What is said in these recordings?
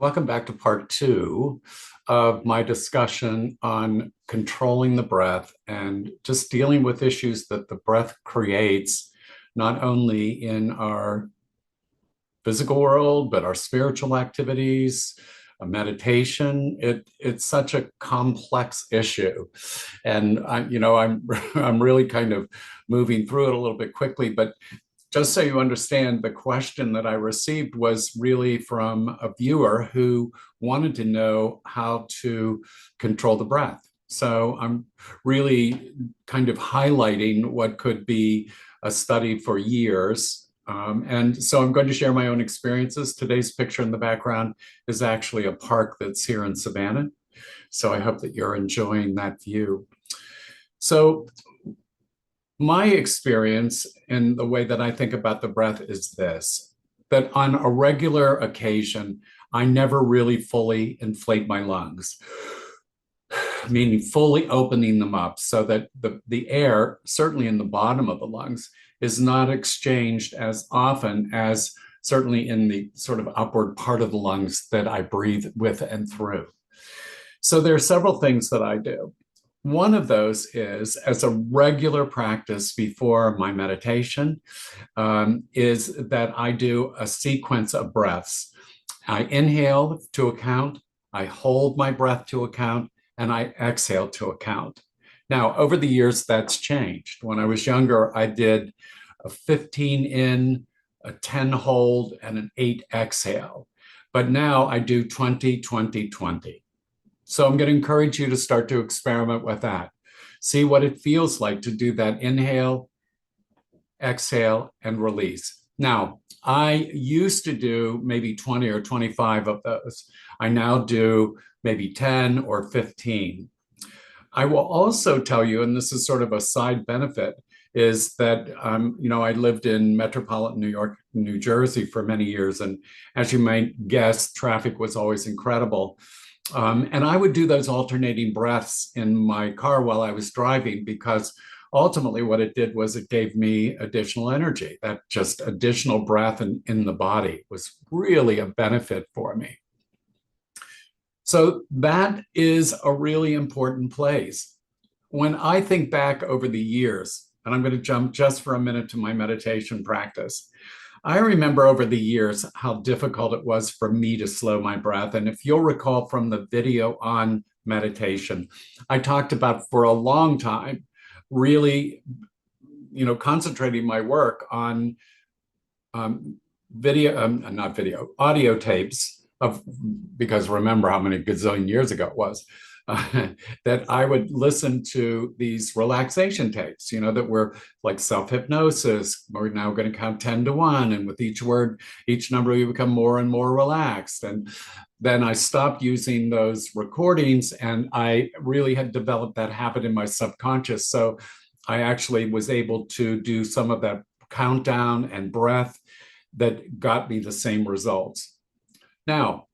Welcome back to part two of my discussion on controlling the breath and just dealing with issues that the breath creates, not only in our physical world, but our spiritual activities, meditation. It's such a complex issue. And I'm really kind of moving through it a little bit quickly, but just so you understand, the question that I received was really from a viewer who wanted to know how to control the breath. So I'm really kind of highlighting what could be a study for years. And so I'm going to share my own experiences. Today's picture in the background is actually a park that's here in Savannah. So I hope that you're enjoying that view. So my experience and the way that I think about the breath is this, that on a regular occasion, I never really fully inflate my lungs, meaning fully opening them up so that the air, certainly in the bottom of the lungs, is not exchanged as often as certainly in the sort of upward part of the lungs that I breathe with and through. So there are several things that I do. One of those is, as a regular practice before my meditation, is that I do a sequence of breaths. I inhale to a count, I hold my breath to a count, and I exhale to a count. Now, over the years, that's changed. When I was younger, I did a 15 in, a 10 hold, and an 8 exhale. But now I do 20, 20, 20. So I'm going to encourage you to start to experiment with that. See what it feels like to do that inhale, exhale, and release. Now, I used to do maybe 20 or 25 of those. I now do maybe 10 or 15. I will also tell you, and this is sort of a side benefit, is that I lived in metropolitan New York, New Jersey for many years. And as you might guess, traffic was always incredible. And I would do those alternating breaths in my car while I was driving, because ultimately what it did was it gave me additional energy. That just additional breath in the body was really a benefit for me. So that is a really important place. When I think back over the years, and I'm going to jump just for a minute to my meditation practice, I remember over the years how difficult it was for me to slow my breath. And if you'll recall from the video on meditation, I talked about for a long time really, concentrating my work on audio tapes of, because remember how many gazillion years ago it was, that I would listen to these relaxation tapes, that were like self-hypnosis. We're now going to count 10 to 1. And with each word, each number, we become more and more relaxed. And then I stopped using those recordings, and I really had developed that habit in my subconscious. So I actually was able to do some of that countdown and breath that got me the same results. Now,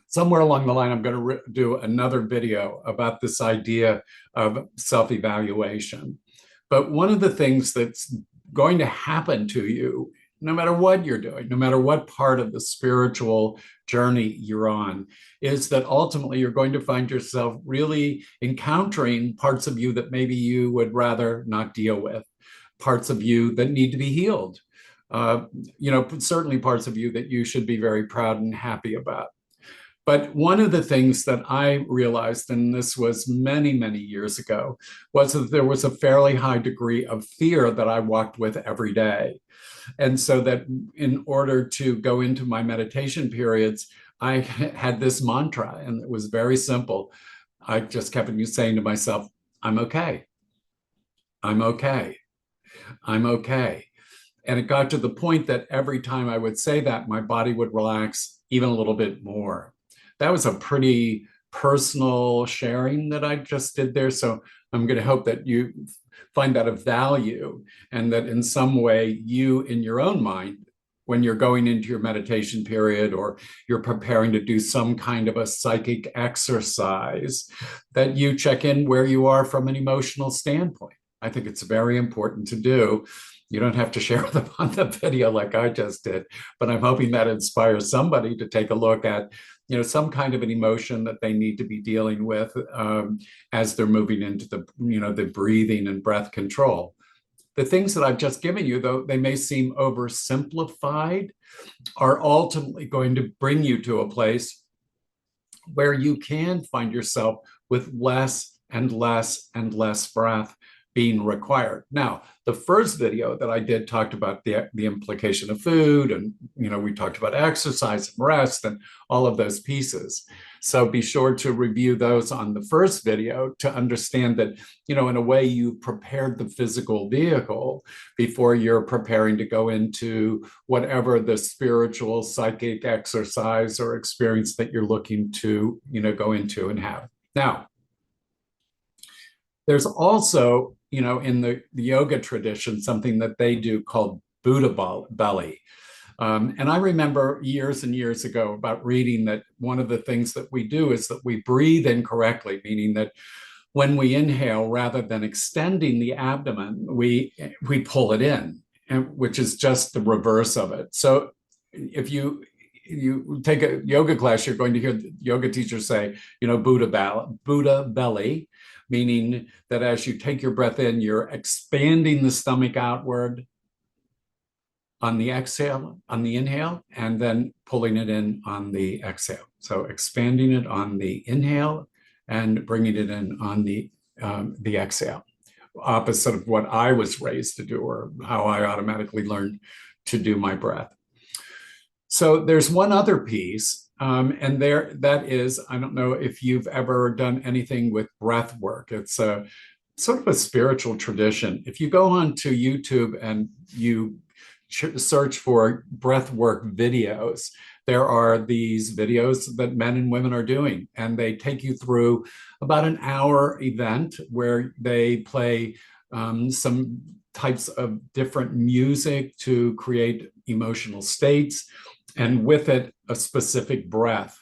somewhere along the line, I'm going to do another video about this idea of self-evaluation. But one of the things that's going to happen to you, no matter what you're doing, no matter what part of the spiritual journey you're on, is that ultimately you're going to find yourself really encountering parts of you that maybe you would rather not deal with, parts of you that need to be healed, certainly parts of you that you should be very proud and happy about. But one of the things that I realized, and this was many, many years ago, was that there was a fairly high degree of fear that I walked with every day. And so that in order to go into my meditation periods, I had this mantra, and it was very simple. I just kept saying to myself, I'm okay. I'm okay. I'm okay. And it got to the point that every time I would say that, my body would relax even a little bit more. That was a pretty personal sharing that I just did there. So I'm going to hope that you find that of value, and that in some way you, in your own mind, when you're going into your meditation period or you're preparing to do some kind of a psychic exercise, that you check in where you are from an emotional standpoint. I think it's very important to do. You don't have to share them on the video like I just did, but I'm hoping that inspires somebody to take a look at, some kind of an emotion that they need to be dealing with as they're moving into the breathing and breath control. The things that I've just given you, though they may seem oversimplified, are ultimately going to bring you to a place where you can find yourself with less and less and less breath being required. Now, the first video that I did talked about the implication of food, and we talked about exercise and rest and all of those pieces. So be sure to review those on the first video to understand that, in a way, you prepared the physical vehicle before you're preparing to go into whatever the spiritual, psychic exercise or experience that you're looking to, go into and have. Now, there's also, in the yoga tradition, something that they do called Buddha belly. And I remember years and years ago about reading that one of the things that we do is that we breathe incorrectly, meaning that when we inhale, rather than extending the abdomen, we pull it in, which is just the reverse of it. So if you take a yoga class, you're going to hear the yoga teachers say, Buddha belly, meaning that as you take your breath in, you're expanding the stomach outward on the exhale, on the inhale, and then pulling it in on the exhale. So expanding it on the inhale and bringing it in on the exhale. Opposite of what I was raised to do, or how I automatically learned to do my breath. So there's one other piece, and that is, I don't know if you've ever done anything with breath work. It's a sort of a spiritual tradition. If you go onto YouTube and you search for breath work videos, there are these videos that men and women are doing, and they take you through about an hour event where they play some types of different music to create emotional states, and with it, a specific breath.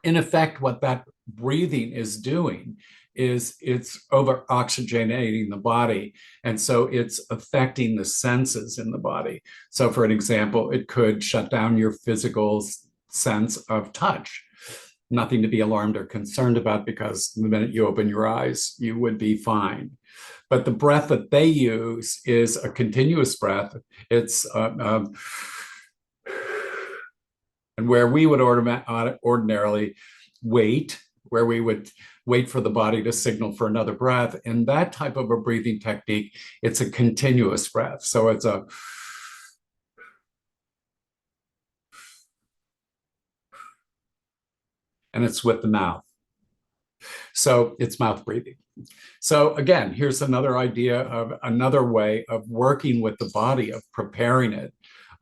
In effect, what that breathing is doing is it's over oxygenating the body. And so it's affecting the senses in the body. So for an example, it could shut down your physical sense of touch. Nothing to be alarmed or concerned about, because the minute you open your eyes, you would be fine. But the breath that they use is a continuous breath. It's and where we would ordinarily wait, where we would wait for the body to signal for another breath. In that type of a breathing technique, it's a continuous breath. So it's a and it's with the mouth. So it's mouth breathing. So again, here's another idea of another way of working with the body, of preparing it.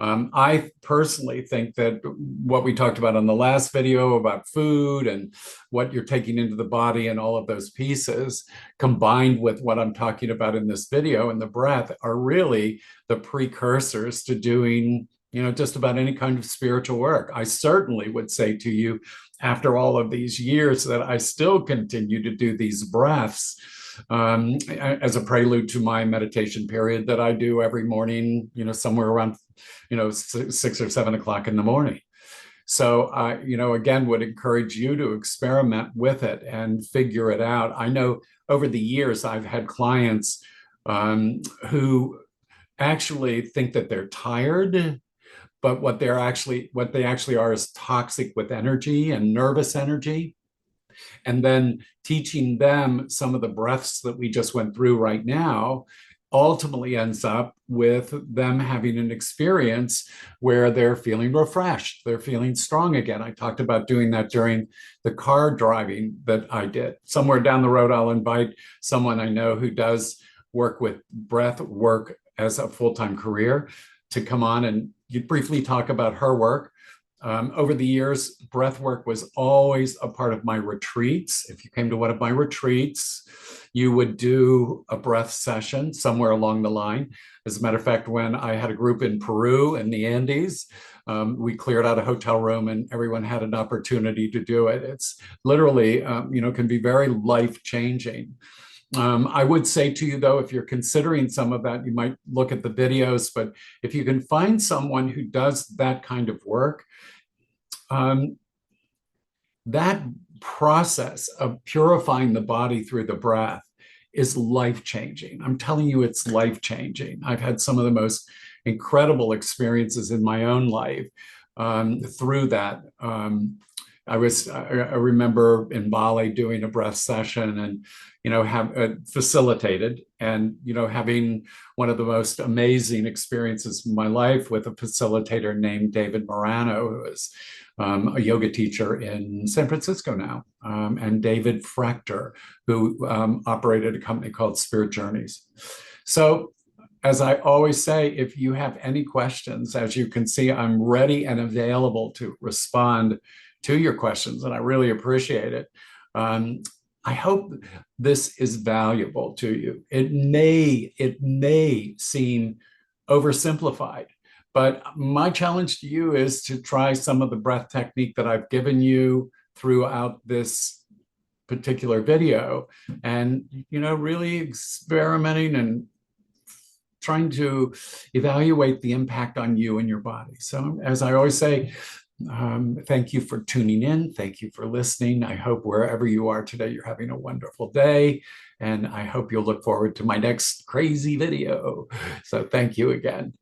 I personally think that what we talked about on the last video about food and what you're taking into the body and all of those pieces, combined with what I'm talking about in this video and the breath, are really the precursors to doing, just about any kind of spiritual work. I certainly would say to you, after all of these years, that I still continue to do these breaths as a prelude to my meditation period that I do every morning, somewhere around, 6 or 7 o'clock in the morning. So I, again, would encourage you to experiment with it and figure it out. I know over the years, I've had clients who actually think that they're tired, but what they actually are is toxic with energy and nervous energy. And then teaching them some of the breaths that we just went through right now ultimately ends up with them having an experience where they're feeling refreshed, they're feeling strong again. I talked about doing that during the car driving that I did. Somewhere down the road, I'll invite someone I know who does work with breath work as a full-time career to come on and briefly talk about her work. Over the years, breath work was always a part of my retreats. If you came to one of my retreats, you would do a breath session somewhere along the line. As a matter of fact, when I had a group in Peru in the Andes, we cleared out a hotel room and everyone had an opportunity to do it. It's literally, can be very life-changing. I would say to you, though, if you're considering some of that, you might look at the videos, but if you can find someone who does that kind of work, um, that process of purifying the body through the breath is life-changing. I'm telling you, it's life-changing. I've had some of the most incredible experiences in my own life through that. I remember in Bali doing a breath session and, have facilitated and, having one of the most amazing experiences of my life with a facilitator named David Morano, who is a yoga teacher in San Francisco now, and David Frachter, who operated a company called Spirit Journeys. So, as I always say, if you have any questions, as you can see, I'm ready and available to respond to your questions, and I really appreciate it. I hope this is valuable to you. It may seem oversimplified, but my challenge to you is to try some of the breath technique that I've given you throughout this particular video, and really experimenting and trying to evaluate the impact on you and your body. So, as I always say, thank you for tuning in. Thank you for listening. I hope wherever you are today, you're having a wonderful day. And I hope you'll look forward to my next crazy video. So thank you again.